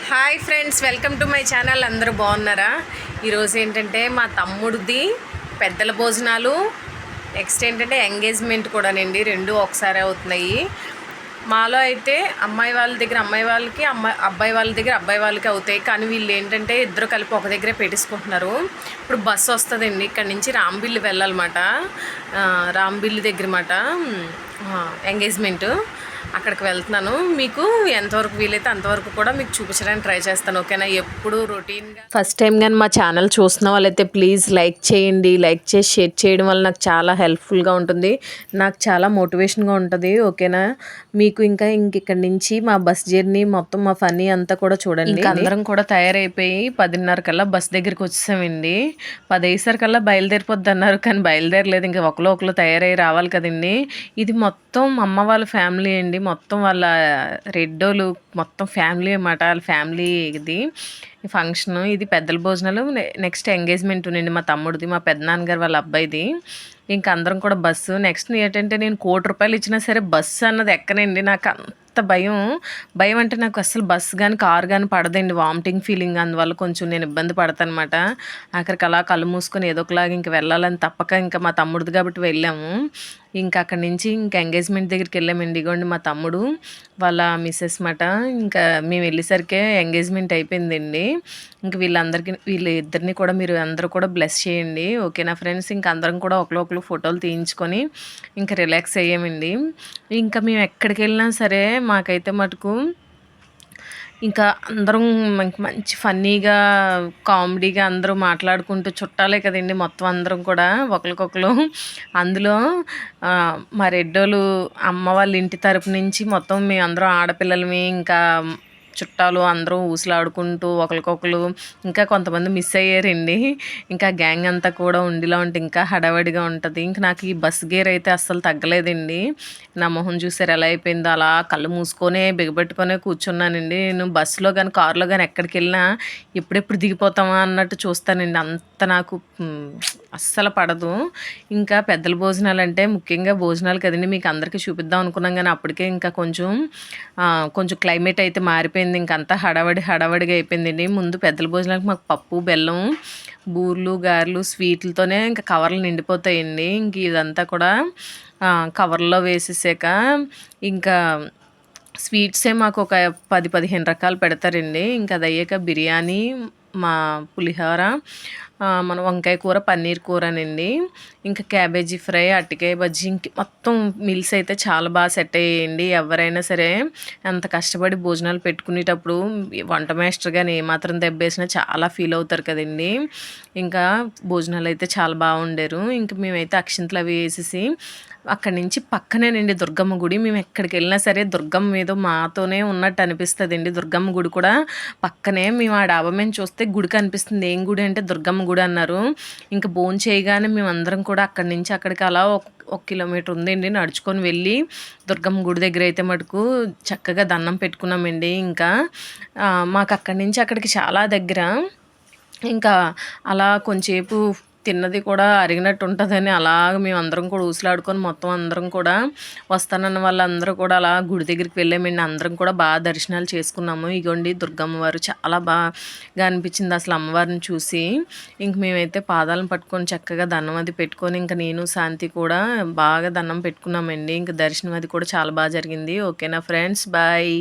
Hi friends, welcome to my channel. అందరూ బాగున్నారా? ఈరోజు ఏంటంటే మా తమ్ముడిది పెద్దల భోజనాలు, నెక్స్ట్ ఏంటంటే ఎంగేజ్మెంట్ కూడానండి. రెండు ఒకసారి అవుతున్నాయి. మాలో అయితే అమ్మాయి వాళ్ళ దగ్గర అమ్మాయి వాళ్ళకి, అబ్బాయి వాళ్ళ దగ్గర అబ్బాయి వాళ్ళకి అవుతాయి. కానీ వీళ్ళు ఏంటంటే ఇద్దరు కలిపి ఒక దగ్గరే పెట్టేసుకుంటున్నారు. ఇప్పుడు బస్సు వస్తుందండి, ఇక్కడ నుంచి రాంబిల్లి వెళ్ళాలన్నమాట. రాంబిల్లి దగ్గర మాట ఎంగేజ్మెంట్. అక్కడికి వెళ్తున్నాను. మీకు ఎంతవరకు వీలైతే అంతవరకు కూడా మీకు చూపించడానికి ట్రై చేస్తాను, ఓకేనా? ఎప్పుడు రొటీన్గా ఫస్ట్ టైం కానీ మా ఛానల్ చూస్తున్న వాళ్ళైతే ప్లీజ్ లైక్ చేయండి. లైక్ చేసి షేర్ చేయడం వల్ల నాకు చాలా హెల్ప్ఫుల్గా ఉంటుంది, నాకు చాలా మోటివేషన్గా ఉంటుంది, ఓకేనా? మీకు ఇంకా ఇక్కడి నుంచి మా బస్ జర్నీ మొత్తం మా ఫన్నీ అంతా కూడా చూడండి. ఇంకా అందరం కూడా తయారైపోయి 10:30 కల్లా బస్ దగ్గరికి వచ్చేసామండి. 10 కల్లా బయలుదేరిపోద్ది అన్నారు, కానీ బయలుదేరలేదు. ఇంకా ఒకరు తయారై రావాలి కదండి. ఇది మొత్తం అమ్మ వాళ్ళ ఫ్యామిలీ అండి, మొత్తం వాళ్ళ రెడ్డోలు మొత్తం ఫ్యామిలీ అన్నమాట. వాళ్ళ ఫ్యామిలీ ఇది ఫంక్షన్. ఇది పెద్దల భోజనాలు, నెక్స్ట్ ఎంగేజ్మెంట్ ఉండండి మా తమ్ముడిది, మా పెద్దనాన్నగారు వాళ్ళ అబ్బాయిది. ఇంకా అందరం కూడా బస్సు. నెక్స్ట్ ఏంటంటే నేను ₹1,00,00,000 ఇచ్చినా సరే బస్సు అన్నది ఎక్కనండి. నాకు అంత భయం అంటే నాకు అసలు బస్సు కానీ కారు కానీ పడదండి, వామిటింగ్ ఫీలింగ్. అందువల్ల కొంచెం నేను ఇబ్బంది పడతాను అనమాట. అక్కడికి అలా కళ్ళు మూసుకొని ఏదో ఒకలాగా ఇంక వెళ్ళాలని తప్పక ఇంకా మా తమ్ముడిది కాబట్టి వెళ్ళాము. ఇంకా అక్కడి నుంచి ఇంకా ఎంగేజ్మెంట్ దగ్గరికి వెళ్ళామండి. ఇగోండి మా తమ్ముడు వాళ్ళ మిస్సెస్ మాట. ఇంకా మేము వెళ్ళేసరికి ఎంగేజ్మెంట్ అయిపోయిందండి. ఇంక వీళ్ళిద్దరిని కూడా మీరు అందరూ కూడా బ్లెస్ చేయండి, ఓకేనా ఫ్రెండ్స్? ఇంకా అందరం కూడా ఒకరు ఫోటోలు తీయించుకొని ఇంకా రిలాక్స్ అయ్యామండి. ఇంకా మేము ఎక్కడికి వెళ్ళినా సరే మాకైతే మటుకు ఇంకా అందరం మంచి ఫన్నీగా కామెడీగా అందరూ మాట్లాడుకుంటూ, చుట్టాలే కదండి మొత్తం అందరం కూడా ఒకరికొకరు. అందులో మా రెడ్డోళ్ళు అమ్మ వాళ్ళ ఇంటి తరపు నుంచి మొత్తం మేము అందరం ఆడపిల్లలమి, ఇంకా చుట్టాలు అందరూ ఊసులాడుకుంటూ ఒకరికొకరు. ఇంకా కొంతమంది మిస్ అయ్యారండి. ఇంకా గ్యాంగ్ అంతా కూడా ఉండిలా ఉంటే ఇంకా హడావడిగా ఉంటుంది. ఇంక నాకు ఈ బస్ గేర్ అయితే అస్సలు తగ్గలేదండి. నా మొహం చూసారు ఎలా అయిపోయిందో. అలా కళ్ళు మూసుకొనే బిగబెట్టుకొనే కూర్చున్నానండి. నేను బస్సులో కానీ కారులో కానీ ఎక్కడికి వెళ్ళినా ఎప్పుడెప్పుడు దిగిపోతామా అన్నట్టు చూస్తానండి. అంత నాకు అస్సలు పడదు. ఇంకా పెద్దల భోజనాలు అంటే ముఖ్యంగా భోజనాలు కదండి, మీకు అందరికీ చూపిద్దాం అనుకున్నాం. కానీ అప్పటికే ఇంకా కొంచెం క్లైమేట్ అయితే మారిపోయింది. ఇంకంతా హడావడిగా అయిపోయిందండి. ముందు పెద్దల భోజనాలకు మాకు పప్పు, బెల్లం, బూర్లు, గారెలు, స్వీట్లతోనే ఇంకా కవర్లు నిండిపోతాయండి. ఇంక ఇదంతా కూడా కవర్లో వేసేసాక ఇంకా స్వీట్సే మాకు ఒక 10-15 రకాలు పెడతారండి. ఇంకా అది అయ్యాక బిర్యానీ, మా పులిహోర, మన వంకాయ కూర, పన్నీర్ కూరనండి, ఇంకా క్యాబేజీ ఫ్రై, అరటికాయ బజ్జీ, ఇంక మొత్తం మీల్స్ అయితే చాలా బాగా సెట్ అయ్యాయండి. ఎవరైనా సరే అంత కష్టపడి భోజనాలు పెట్టుకునేటప్పుడు వంట మాస్టర్ కానీ ఏమాత్రం దెబ్బేసినా చాలా ఫీల్ అవుతారు కదండి. ఇంకా భోజనాలు అయితే చాలా బాగుండారు. ఇంక మేమైతే అక్షింతలు అవి వేసేసి అక్కడి నుంచి పక్కనేనండి దుర్గమ్మ గుడి. మేము ఎక్కడికి వెళ్ళినా సరే దుర్గమ్మ ఏదో మాతోనే ఉన్నట్టు అనిపిస్తుంది అండి. దుర్గమ్మ గుడి కూడా పక్కనే. మేము ఆ డాబా మీద చూస్తే గుడి కనిపిస్తుంది. ఏం గుడి అంటే దుర్గమ్మ గుడి అన్నారు. ఇంకా భోజనం చేయగానే మేము అందరం కూడా అక్కడి నుంచి అక్కడికి అలా 1 కిలోమీటర్ ఉందండి నడుచుకొని వెళ్ళి దుర్గమ్మ గుడి దగ్గర అయితే మటుకు చక్కగా దండం పెట్టుకున్నామండి. ఇంకా మాకు అక్కడి నుంచి అక్కడికి చాలా దగ్గర. ఇంకా అలా కొంచెంసేపు తిన్నది కూడా అరిగినట్టు ఉంటుందని అలాగ మేము అందరం కూడా ఊసులాడుకొని మొత్తం అందరం కూడా వస్తానన్న వాళ్ళందరూ కూడా అలా గుడి దగ్గరికి వెళ్ళామండి. అందరం కూడా బాగా దర్శనాలు చేసుకున్నాము. ఇగోండి దుర్గమ్మ వారు చాలా బాగా అనిపించింది అసలు అమ్మవారిని చూసి. ఇంక మేమైతే పాదాలను పట్టుకొని చక్కగా దండం అది పెట్టుకొని ఇంకా నేను శాంతి కూడా బాగా దండం పెట్టుకున్నామండి. ఇంక దర్శనం అది కూడా చాలా బాగా జరిగింది, ఓకేనా ఫ్రెండ్స్? బాయ్.